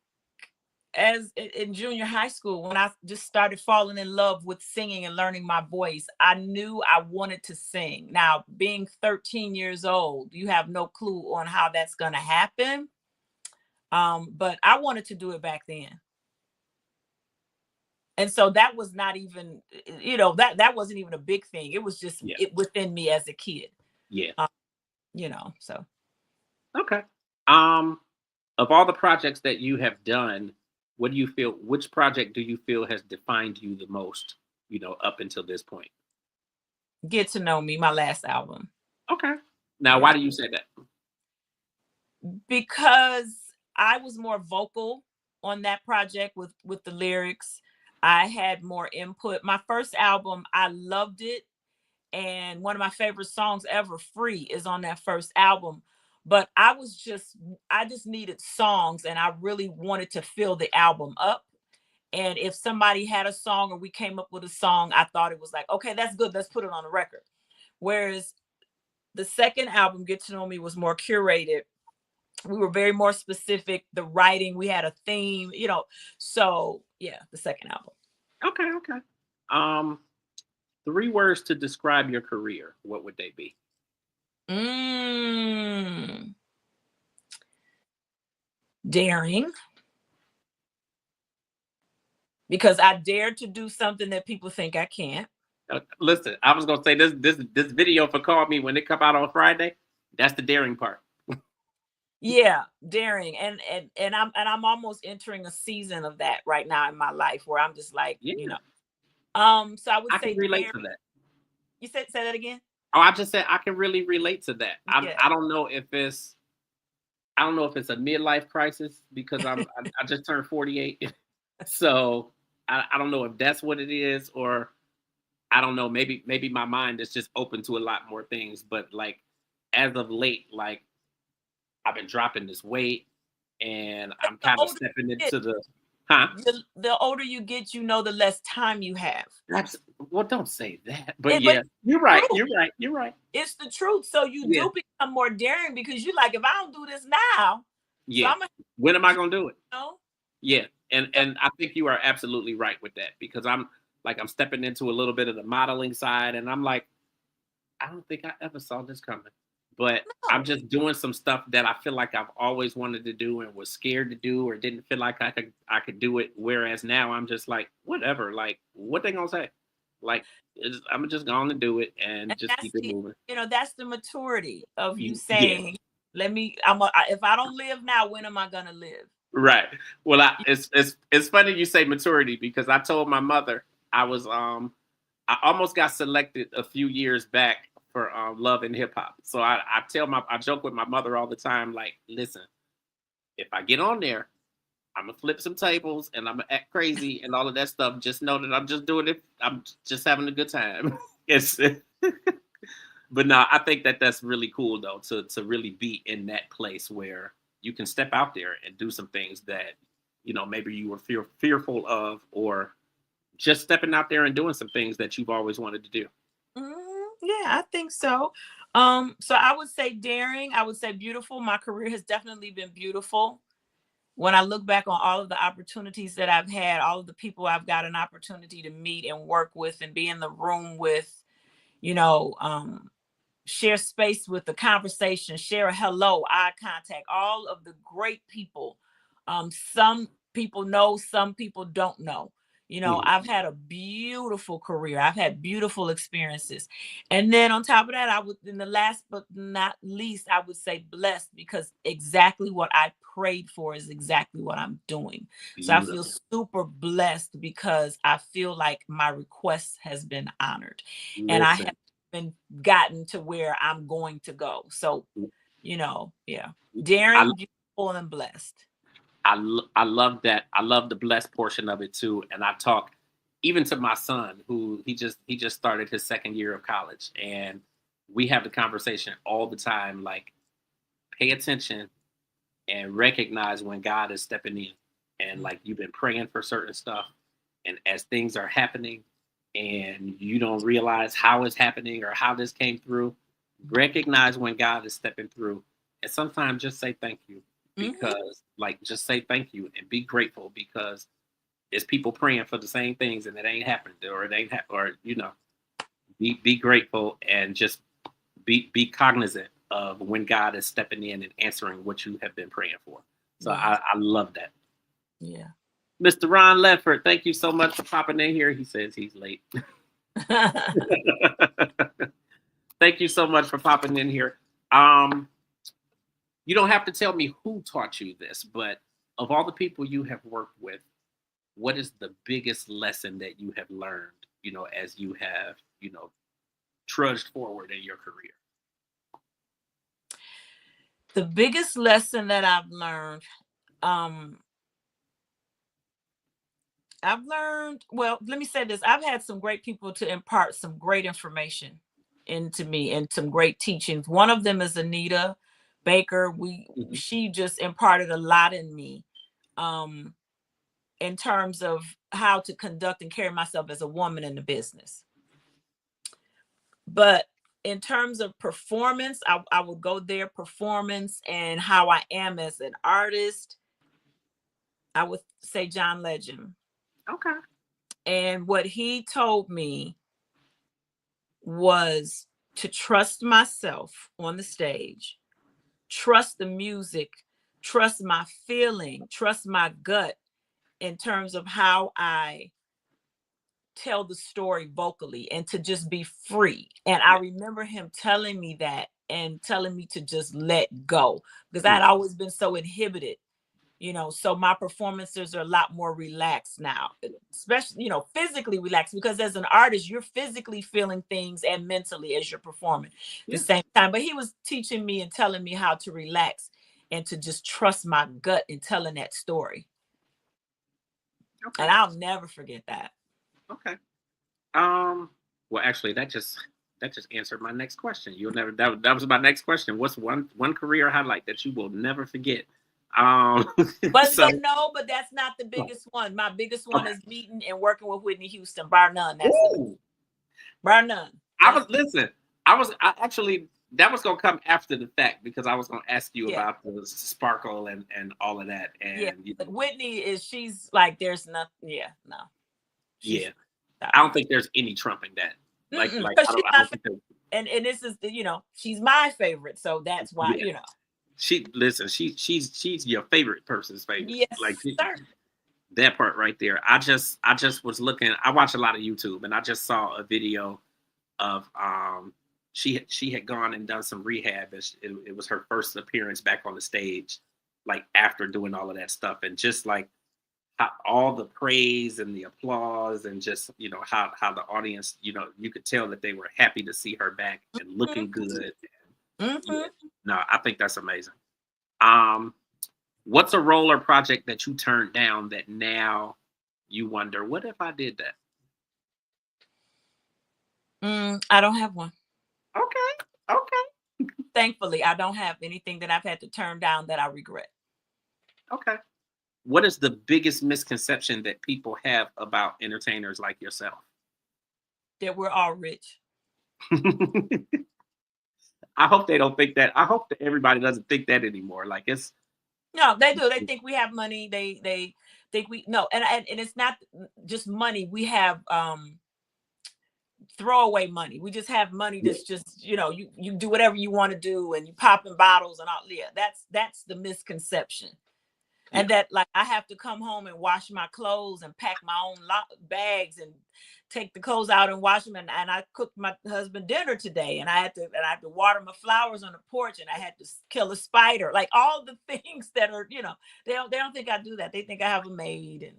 as in junior high school when I just started falling in love with singing and learning my voice. I knew I wanted to sing. Now, being 13 years old, you have no clue on how that's going to happen. But I wanted to do it back then. And so that was not even, that wasn't even a big thing. It was just Yeah. it within me as a kid. Yeah. Um, so Okay. Um, of all the projects that you have done, what do you feel? Which project do you feel has defined you the most? Up until this point. Get to Know Me, my last album. Okay. Now, Yeah. why do you say that? Because I was more vocal on that project with the lyrics. I had more input. My first album, I loved it, and one of my favorite songs ever, Free, is on that first album. But I just needed songs, and I really wanted to fill the album up. And if somebody had a song or we came up with a song, I thought it was like, okay, that's good, let's put it on the record. Whereas the second album, Get to Know Me, was more curated. We were very more specific. The writing, we had a theme, so yeah, the second album. Okay. Okay. Um, 3 words to describe your career. What would they be? mm, Daring, because I dared to do something that people think I can't. Listen, I was gonna say this video for Call Me when it come out on Friday. That's the daring part. Yeah, daring. And I'm almost entering a season of that right now in my life where I'm just like, Yeah, so I would I can say relate daring. to that. You said say that again? Oh, I just said I can really relate to that. Yeah. I don't know if it's a midlife crisis because I just turned 48. So I don't know if that's what it is, or I don't know, maybe my mind is just open to a lot more things. But like as of late, like I've been dropping this weight and I'm The kind of older stepping you get, into the huh? the older you get, the less time you have. That's well, don't say that. But But yeah, you're right. true. You're right. You're right. It's the truth. So you Yeah. do become more daring because you're like, if I don't do this now, so Yeah. I'm gonna, When am I gonna do it? know. Yeah. And So, and I think you are absolutely right with that because I'm stepping into a little bit of the modeling side and I'm like, I don't think I ever saw this coming. But I'm no. just doing some stuff that I feel like I've always wanted to do and was scared to do or didn't feel like I could do it. Whereas now I'm just like, whatever, like what they gonna say? Like I'm just going to do it and And just keep it moving. that's the maturity of you Yeah, saying, if I don't live now, when am I gonna live? right. Well, it's funny you say maturity because I told my mother I almost got selected a few years back for Love and Hip Hop. So I joke with my mother all the time, like, listen, if I get on there, I'm gonna flip some tables and I'm gonna act crazy and all of that stuff. Just know that I'm just doing it. I'm just having a good time. It's but no, I think that that's really cool though to really be in that place where you can step out there and do some things that maybe you were fearful of, or just stepping out there and doing some things that you've always wanted to do. Yeah, I think so. So I would say daring. I would say beautiful. My career has definitely been beautiful. When I look back on all of the opportunities that I've had, all of the people I've got an opportunity to meet and work with and be in the room with, you know, share space with, the conversation, share a hello, eye contact, all of the great people. Some people know, some people don't know. You know, Mhm. I've had a beautiful career. I've had beautiful experiences. And then on top of that, I would, in the last but not least, I would say blessed, because exactly what I prayed for is exactly what I'm doing. So I feel Beautiful. super blessed because I feel like my request has been honored. And I have Listen, been gotten to where I'm going to go. So, yeah. I Daring, beautiful, and blessed. I love that. I love the blessed portion of it too. And I talk even to my son, who he just started his second year of college, and we have the conversation all the time. Like, pay attention and recognize when God is stepping in, and like you've been praying for certain stuff, and as things are happening, and you don't realize how it's happening or how this came through, recognize when God is stepping through, and sometimes just say thank you, Mm-hmm. because like just say thank you and be grateful, because it's people praying for the same things and it ain't happened, or it ain't or be grateful and just be cognizant of when God is stepping in and answering what you have been praying for. So Yes. I love that. Yeah. Mr. Ron Ledford, thank you so much for popping in here. He says he's late. Thank you so much for popping in here. Um, you don't have to tell me who taught you this, but of all the people you have worked with, what is the biggest lesson that you have learned, as you have, trudged forward in your career? The biggest lesson that um, well, let me say this. I've had some great people to impart some great information into me and some great teachings. One of them is Anita Baker. Mhm. She just imparted a lot in me. Um, in terms of how to conduct and carry myself as a woman in the business. But in terms of performance, I would go there, performance and how I am as an artist. I would say John Legend. Okay. And what he told me was to trust myself on the stage, trust the music, trust my feeling, trust my gut in terms of how I tell the story vocally, and to just be free. And I Yeah. remember him telling me that and telling me to just let go, because I Mm. had always been so inhibited, so my performances are a lot more relaxed now, especially, physically relaxed, because as an artist, you're physically feeling things and mentally as you're performing the Yeah. same time. But he was teaching me and telling me how to relax and to just trust my gut in telling that story. Okay. And I'll never forget that. Okay. Well, actually, that just answered my next question. You'll never that was my next question. What's one career highlight that you will never forget? Um, But so but no, but that's not the oh, biggest one. My biggest one okay. is meeting and working with Whitney Houston. Bar none. That's the Ooh, bar none. I That's was listen. I actually that was gonna come after the fact, because I was gonna ask you yeah, about the sparkle and all of that, yeah. and But Whitney she's like there's nothing. Yeah, no, she's yeah, I stop. don't think there's any trumping that. Like Because she's I my don't favorite, think that. and this is she's my favorite, so that's why Yeah, she's your favorite person's favorite. Like Yes, sir. that part right there. I just was looking. I watch a lot of YouTube, and I just saw a video of she had gone and done some rehab. It was her first appearance back on the stage, like after doing all of that stuff, and just like all the praise and the applause, and just how the audience, you could tell that they were happy to see her back and looking good. Yeah, Mm-hmm. no, I think that's amazing. Um, what's a role or project that you turned down that now you wonder, what if I did that? I don't have one. Okay, okay, Thankfully, I don't have anything that I've had to turn down that I regret. okay. What is the biggest misconception that people have about entertainers like yourself? That we're all rich. I hope they don't think that. I hope that everybody doesn't think that anymore. Like it's No, they do. They think we have money. They think we no, and it's not just money. We have throwaway money. We just have money yeah, that's just, you do whatever you want to do and you popping bottles and all. Yeah, that's the misconception. yeah. And that, like, I have to come home and wash my clothes and pack my own bags and take the clothes out and wash them. And I cooked my husband dinner today, and I had to water my flowers on the porch, and I had to kill a spider. Like all the things that are, they don't think I do that. They think I have a maid, and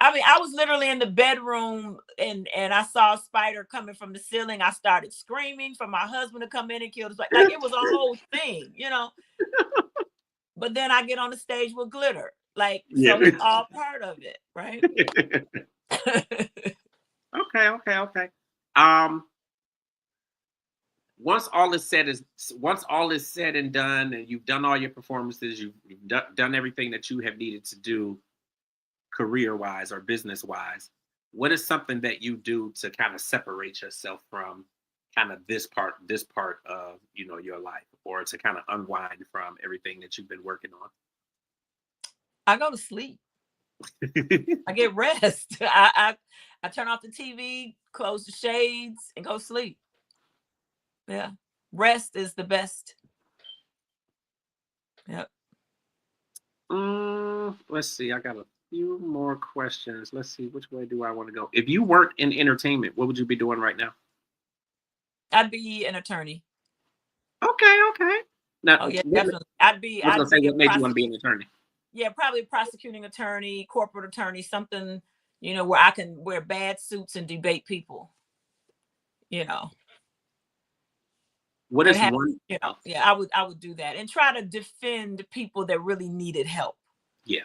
I mean, I was literally in the bedroom, and I saw a spider coming from the ceiling. I started screaming for my husband to come in and kill the spider. Like it was a whole thing. But then I get on the stage with glitter. Like, Yeah. so it's all part of it, right? Okay. Um, once all is said and done, and you've done all your performances, you've done everything that you have needed to do, career wise or business wise. What is something that you do to kind of separate yourself from kind of this part of your life, or to kind of unwind from everything that you've been working on? I go to sleep. I get rest. I turn off the TV, close the shades, and go sleep. Yeah. Rest is the best. Yep. Let's see. I got a few more questions. Let's see. Which way do I want to go? If you worked in entertainment, what would you be doing right now? I'd be an attorney. Okay. Now, Oh yeah, definitely. I was gonna say, what made you want to be an attorney? Yeah, probably a prosecuting attorney, corporate attorney, something, where I can wear bad suits and debate people. What And is have, one? yeah, I would do that and try to defend people that really needed help. Yeah.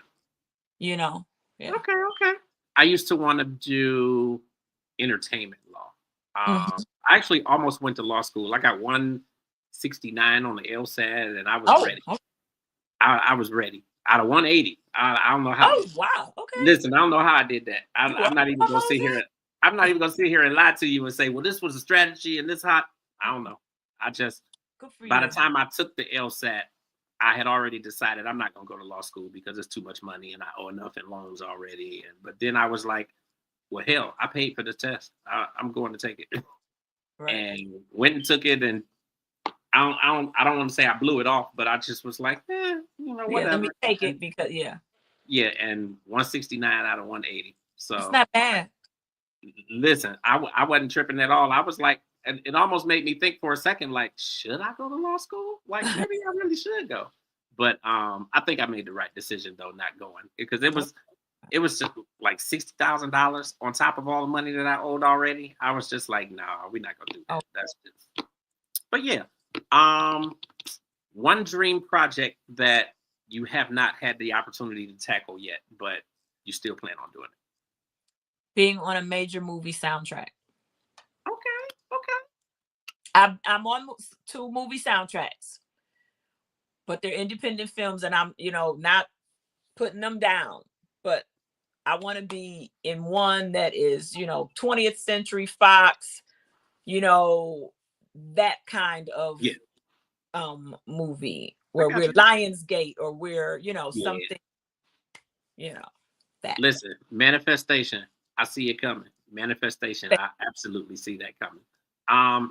Yeah. Okay. I used to want to do entertainment law. Mhm. I actually almost went to law school. I got 169 on the LSAT, and I was Oh, ready. okay. I was ready. Out of 180. I don't know how. Oh, wow. Okay. Listen, I don't know how I did that. You I'm not even gonna sit here. I'm not even gonna sit here and lie to you and say, well, this was a strategy and this hot. I don't know. I just, Good for by you. the time I took the LSAT, I had already decided I'm not gonna go to law school because it's too much money and I owe enough in loans already. But then I was like, well, hell, I paid for the test. I'm going to take it. Right. And went and took it, and I don't want to say I blew it off, but I just was like, whatever. Yeah, let me take it because Yeah, and 169 out of 180. So it's not bad. listen, I wasn't tripping at all. I was like, and it almost made me think for a second, like, should I go to law school? Like, maybe I really should go. But I think I made the right decision though, not going, because it was just like $60,000 on top of all the money that I owed already. I was just like, no, we're not gonna do that. That's just. But yeah, one dream project that you have not had the opportunity to tackle yet, but you still plan on doing it. Being on a major movie soundtrack. Okay. I'm on 2 movie soundtracks, but they're independent films, and I'm, not putting them down. But I want to be in one that is, 20th Century Fox, that kind of movie where we're Lionsgate, or we're, something, that. Listen, manifestation. I see it coming. Manifestation. I absolutely see that coming.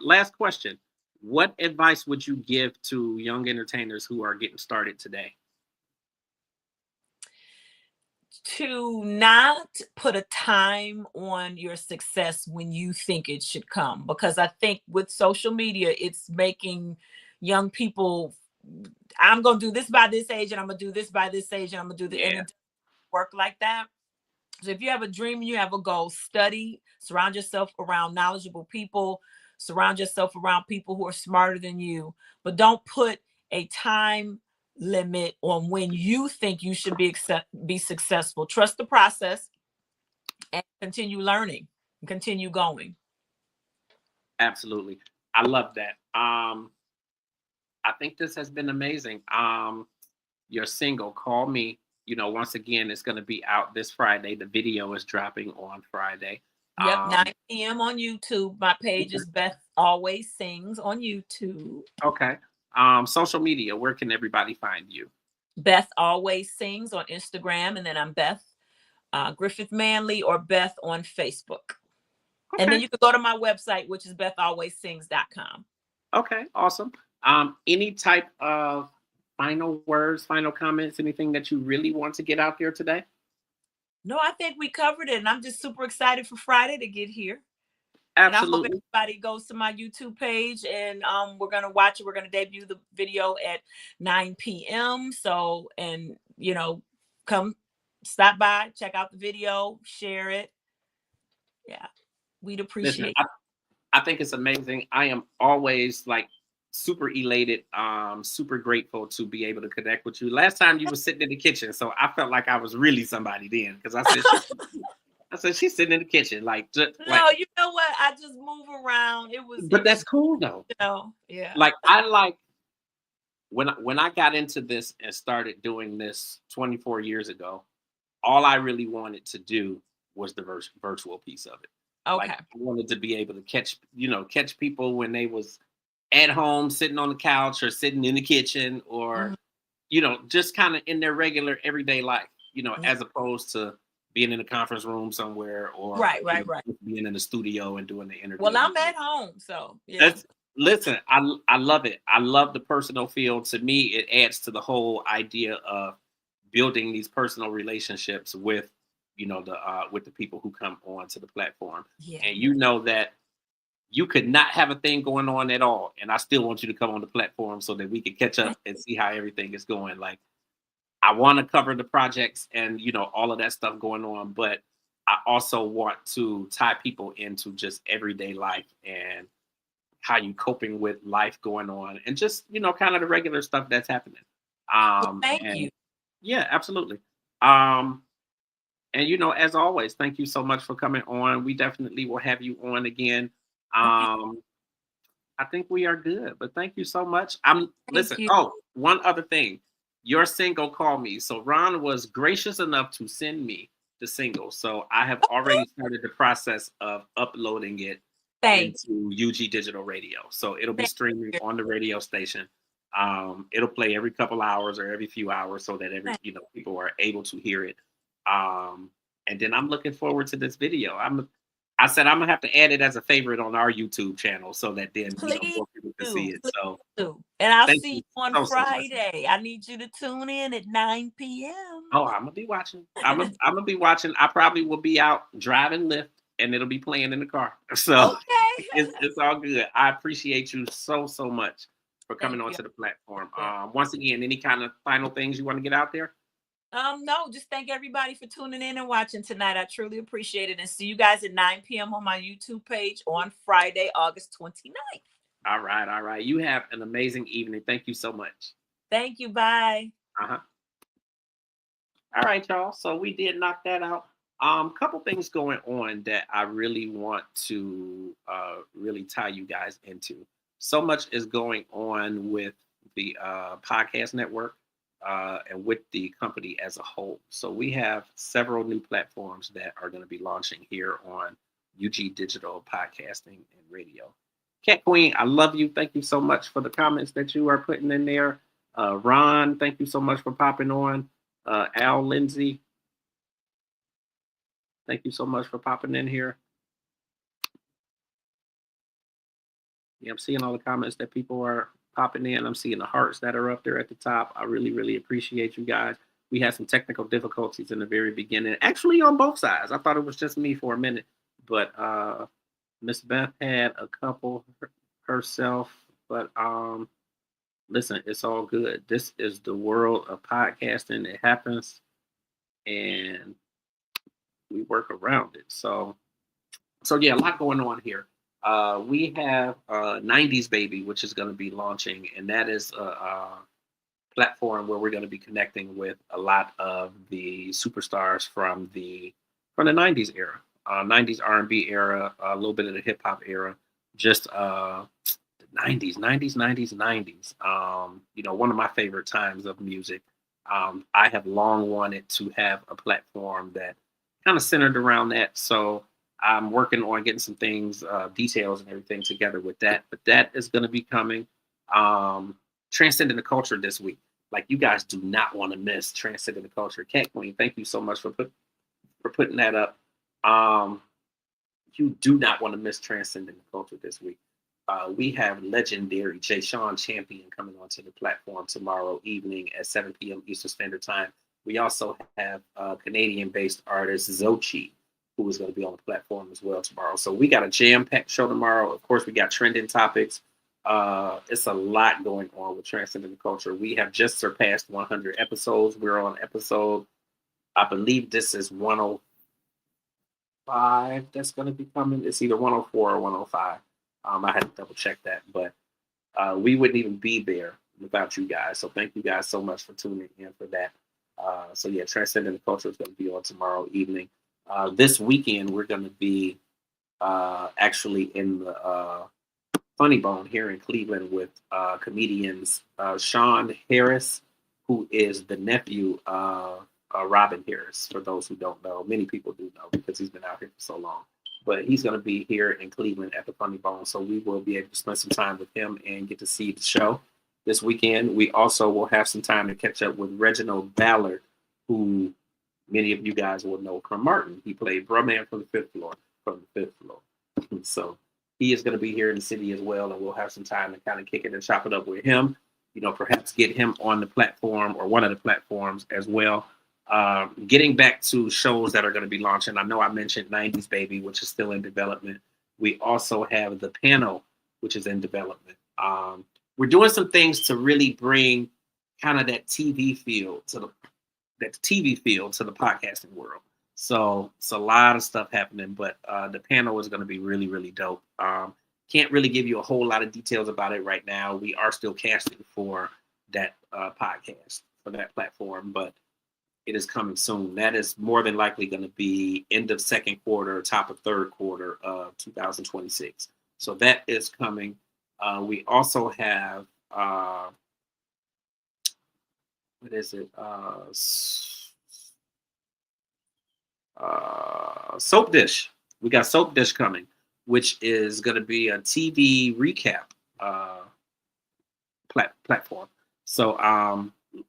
Last question. What advice would you give to young entertainers who are getting started today? To not put a time on your success when you think it should come, because I think with social media, it's making young people, I'm going to do this by this age, and I'm going to do this by this age, and I'm going to do the, and it doesn't work like that. So if you have a dream, you have a goal, study, surround yourself around knowledgeable people, surround yourself around people who are smarter than you, but don't put a time limit on when you think you should be successful. Trust the process and continue learning and continue going. Absolutely. I love that. I think this has been amazing. Your single, Call Me, once again, it's going to be out this Friday. The video is dropping on Friday. Yep, 9 p.m. on YouTube. My page is Beth Always Sings on YouTube. Okay. Social media, where can everybody find you? Beth Always Sings on Instagram, and then I'm Beth Griffith Manley or Beth on Facebook. And then Okay. you can go to my website, which is bethalwayssings.com. Okay. Awesome. Any type of final words, final comments, anything that you really want to get out there today? No, I think we covered it, and I'm just super excited for Friday to get here. And I hope Absolutely. everybody goes to my YouTube page, and we're gonna watch it. We're gonna debut the video at 9 p.m. So, and come stop by, check out the video, share it. Yeah, we'd Listen, appreciate. I think it's amazing. I am always like super elated, super grateful to be able to connect with you. Last time you were sitting in the kitchen, so I felt like I was really somebody then because I said she's sitting in the kitchen, like just like. No, you know what? I just move around. It was, But that's cool though. yeah. Like I like when I got into this and started doing this 24 years ago, all I really wanted to do was the virtual piece of it. Like Okay. I wanted to be able to catch people when they was at home sitting on the couch or sitting in the kitchen or Mhm. just kind of in their regular everyday life, Yeah. as opposed to being in a conference room somewhere or Right. being in the studio and doing the Well, interview. I'm at home, so yeah. That's Listen, I love it. I love the personal feel. To me, it adds to the whole idea of building these personal relationships with with the people who come onto the platform. Yeah. And you know that you could not have a thing going on at all, and I still want you to come on the platform so that we can catch up and see how everything is going. Like I want to cover the projects and all of that stuff going on, but I also want to tie people into just everyday life and how you coping with life going on and just kind of the regular stuff that's happening. Well, thank And you. yeah, absolutely. um and as always, thank you so much for coming on. We definitely will have you on again. Okay. I think we are good, but thank you so much. I'm Thank Listen, you. oh, one other thing. Your single Call Me. So Ron was gracious enough to send me the single. So I have already started the process of uploading it Thank into UG Digital Radio. So it'll be thank streaming you. on the radio station. It'll play every couple hours or every few hours so that Thank people are able to hear it. And then I'm looking forward to this video. I said I'm gonna have to add it as a favorite on our YouTube channel so that then Please more people can see do. it. Please So do. And I'll thank see you you on so much. Friday. I need you to tune in at 9 p.m. Oh, I'm gonna be watching. I'm gonna be watching. I probably will be out driving Lyft, and it'll be playing in the car. So Okay. it's all good. I appreciate you so much for coming Thank you. onto the platform. Yeah. Once again, any kind of final things you want to get out there? No, just thank everybody for tuning in and watching tonight. I truly appreciate it. And see you guys at 9 p.m. on my YouTube page on Friday, August 29th. All right. You have an amazing evening. Thank you so much. Thank you. Bye. Uh-huh. All right, y'all. So we did knock that out. Couple things going on that I really want to really tie you guys into. So much is going on with the podcast network and with the company as a whole. So we have several new platforms that are going to be launching here on UG Digital Podcasting and Radio. Cat Queen, I love you. Thank you so much for the comments that you are putting in there. Ron, thank you so much for popping on. Al Lindsay, thank you so much for popping in here. Yeah, I'm seeing all the comments that people are popping in. I'm seeing the hearts that are up there at the top. I really appreciate you guys. We had some technical difficulties in the very beginning, actually on both sides. I thought it was just me for a minute, but Miss Beth had a couple herself. But listen, it's all good. This is the world of podcasting. It happens, and we work around it. So yeah, a lot going on here. We have 90s Baby, which is going to be launching, and that is a platform where we're going to be connecting with a lot of the superstars from the 90s era, 90s R&B era, a little bit of the hip hop era, just the 90s. One of my favorite times of music. I have long wanted to have a platform that kind of centered around that. So I'm working on getting some things, details and everything together with that. But that is going to be coming. Transcending the culture this week. Like, you guys do not want to miss Transcending the Culture. Cat Queen, thank you so much for putting that up. You do not want to miss Transcending the Culture this week. We have legendary Jay Sean Champion coming onto the platform tomorrow evening at 7 p.m. Eastern Standard Time. We also have Canadian-based artist Zochi, who is going to be on the platform as well tomorrow. So we got a jam-packed show tomorrow. Of course, we got trending topics. It's a lot going on with Transcending the Culture. We have just surpassed 100 episodes. We're on episode, I believe this is 105 that's going to be coming. It's either 104 or 105. I had to double check that, but we wouldn't even be there without you guys. So thank you guys so much for tuning in for that. So yeah, Transcending the Culture is going to be on tomorrow evening. This weekend, we're going to be actually in the Funny Bone here in Cleveland with comedians Sean Harris, who is the nephew of Robin Harris. For those who don't know, many people do know because he's been out here for so long. But he's going to be here in Cleveland at the Funny Bone, so we will be able to spend some time with him and get to see the show this weekend. We also will have some time to catch up with Reginald Ballard, who many of you guys will know from Martin. He played Brumman from the fifth floor. So he is going to be here in the city as well, and we'll have some time to kind of kick it and chop it up with him. You know, perhaps get him on the platform or one of the platforms as well. Getting back to shows that are going to be launching, I know I mentioned 90s Baby, which is still in development. We also have The Panel, which is in development. We're doing some things to really bring kind of that TV feel to the podcasting world. So it's a lot of stuff happening, but The Panel is going to be really, really dope. Can't really give you a whole lot of details about it right now. We are still casting for that podcast, for that platform, but it is coming soon. That is more than likely going to be end of second quarter, top of third quarter of 2026. So that is coming. We also have, what is it? Soap Dish. We got Soap Dish coming, which is going to be a TV recap platform. So a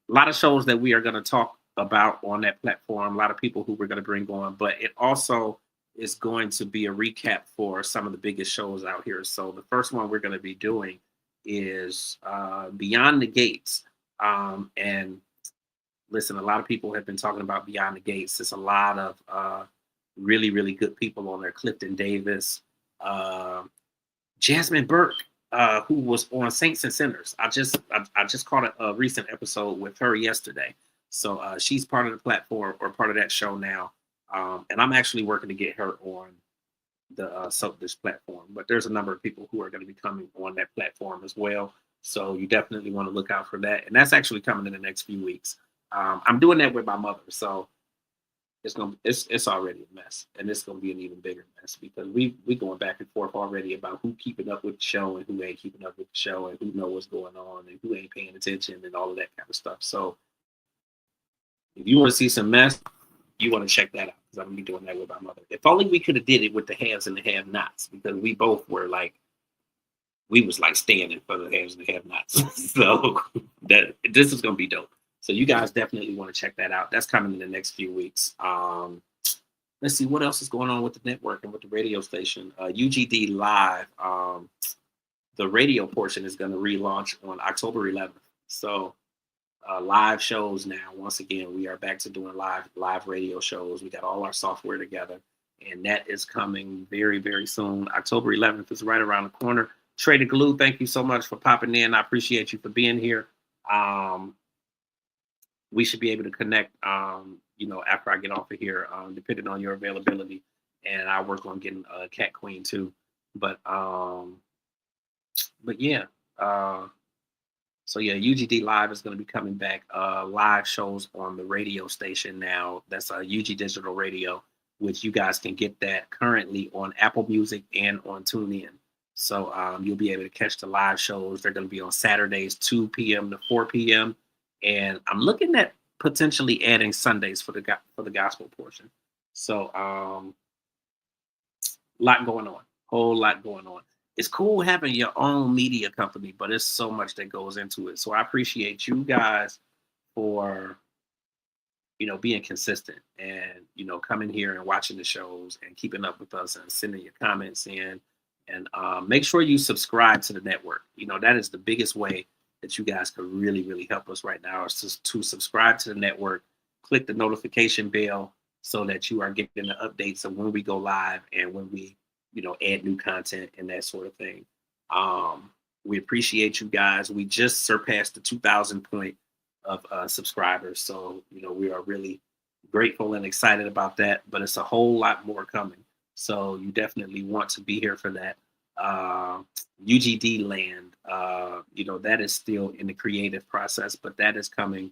lot of shows that we are going to talk about on that platform, a lot of people who we're going to bring on, but it also is going to be a recap for some of the biggest shows out here. So the first one we're going to be doing is Beyond the Gates. And listen, a lot of people have been talking about Beyond the Gates. There's a lot of really, really good people on there. Clifton Davis, Jasmine Burke, who was on Saints and Sinners. I just caught a recent episode with her yesterday. So she's part of the platform or part of that show now. And I'm actually working to get her on the Soap Dish platform. But there's a number of people who are going to be coming on that platform as well. So you definitely want to look out for that. And that's actually coming in the next few weeks. I'm doing that with my mother. So it's already a mess. And it's going to be an even bigger mess because we going back and forth already about who keeping up with the show and who ain't keeping up with the show and who know what's going on and who ain't paying attention and all of that kind of stuff. So if you want to see some mess, you want to check that out because I'm going to be doing that with my mother. If only we could have did it with the haves and the have-nots because we both were like, we was like standing for the haves and the have-nots. So this is going to be dope. So you guys definitely want to check that out. That's coming in the next few weeks. Let's see what else is going on with the network and with the radio station. UGD Live, the radio portion is going to relaunch on October 11th. So live shows now. Once again, we are back to doing live radio shows. We got all our software together, and that is coming very, very soon. October 11th is right around the corner. Trader Glue, thank you so much for popping in. I appreciate you for being here. We should be able to connect, after I get off of here, depending on your availability. And I work on getting Cat Queen too. But yeah. So yeah, UGD Live is going to be coming back. Live shows on the radio station now. That's UG Digital Radio, which you guys can get that currently on Apple Music and on TuneIn. So you'll be able to catch the live shows. They're going to be on Saturdays, 2 p.m. to 4 p.m. And I'm looking at potentially adding Sundays for the gospel portion. So lot going on, whole lot going on. It's cool having your own media company, but it's so much that goes into it. So I appreciate you guys for being consistent and coming here and watching the shows and keeping up with us and sending your comments in. And make sure you subscribe to the network. That is the biggest way that you guys can really, really help us right now, is to subscribe to the network, click the notification bell so that you are getting the updates of when we go live and when we, add new content and that sort of thing. We appreciate you guys. We just surpassed the 2,000 point of subscribers. So, we are really grateful and excited about that, but it's a whole lot more coming. So you definitely want to be here for that. UGD land, that is still in the creative process, but that is coming.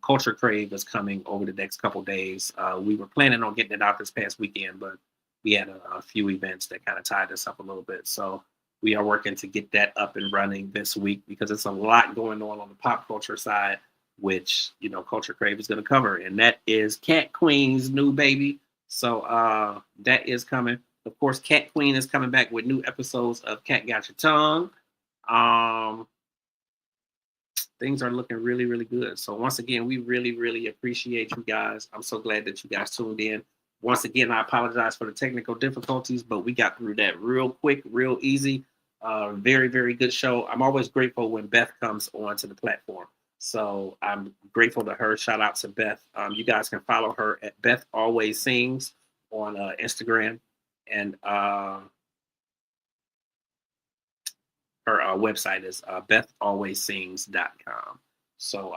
Culture Crave is coming over the next couple days. We were planning on getting it out this past weekend, but we had a few events that kind of tied us up a little bit. So we are working to get that up and running this week, because it's a lot going on the pop culture side, which, Culture Crave is going to cover. And that is Cat Queen's new baby. So that is coming. Of course, Cat Queen is coming back with new episodes of Cat Got Your Tongue. Things are looking really, really good. So once again, we really, really appreciate you guys. I'm so glad that you guys tuned in. Once again, I apologize for the technical difficulties, but we got through that real quick, real easy. Very, very good show. I'm always grateful when Beth comes onto the platform. So I'm grateful to her. Shout out to Beth. You guys can follow her at Beth Always Sings on Instagram. And her website is bethalwayssings.com. So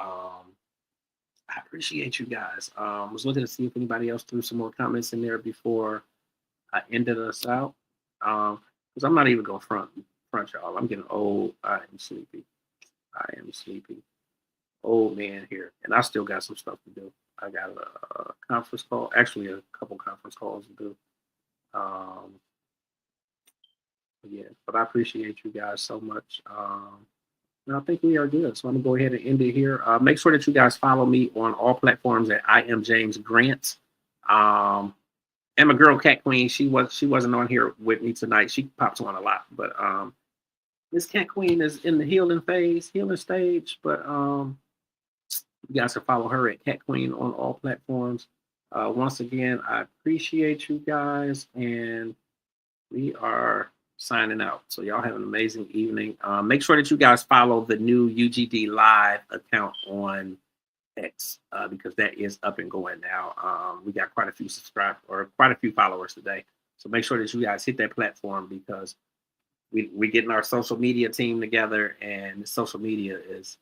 I appreciate you guys. I was looking to see if anybody else threw some more comments in there before I ended us out. Because I'm not even going to front y'all. I'm getting old. I am sleepy. Old man here. And I still got some stuff to do. I got a conference call. Actually, a couple conference calls to do. Yeah, but I appreciate you guys so much. And I think we are good. So I'm gonna go ahead and end it here. Make sure that you guys follow me on all platforms at I am James Grant. And my girl Cat Queen, she wasn't on here with me tonight. She pops on a lot, but Miss Cat Queen is in the healing stage. But you guys can follow her at Cat Queen on all platforms. Once again, I appreciate you guys, and we are signing out. So y'all have an amazing evening. Make sure that you guys follow the new UGD Live account on X, because that is up and going now. We got quite a few followers today. So make sure that you guys hit that platform, because we're getting our social media team together, and the social media is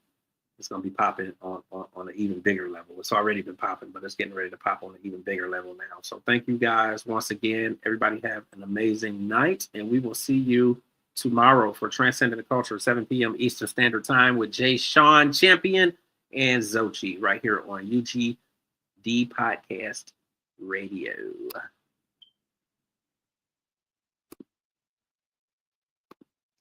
going to be popping on an even bigger level. It's already been popping, but it's getting ready to pop on an even bigger level now. So thank you guys once again. Everybody have an amazing night, and we will see you tomorrow for Transcending the Culture, 7 p.m. Eastern Standard Time, with Jay Sean Champion and Zochi right here on UGD Podcast Radio.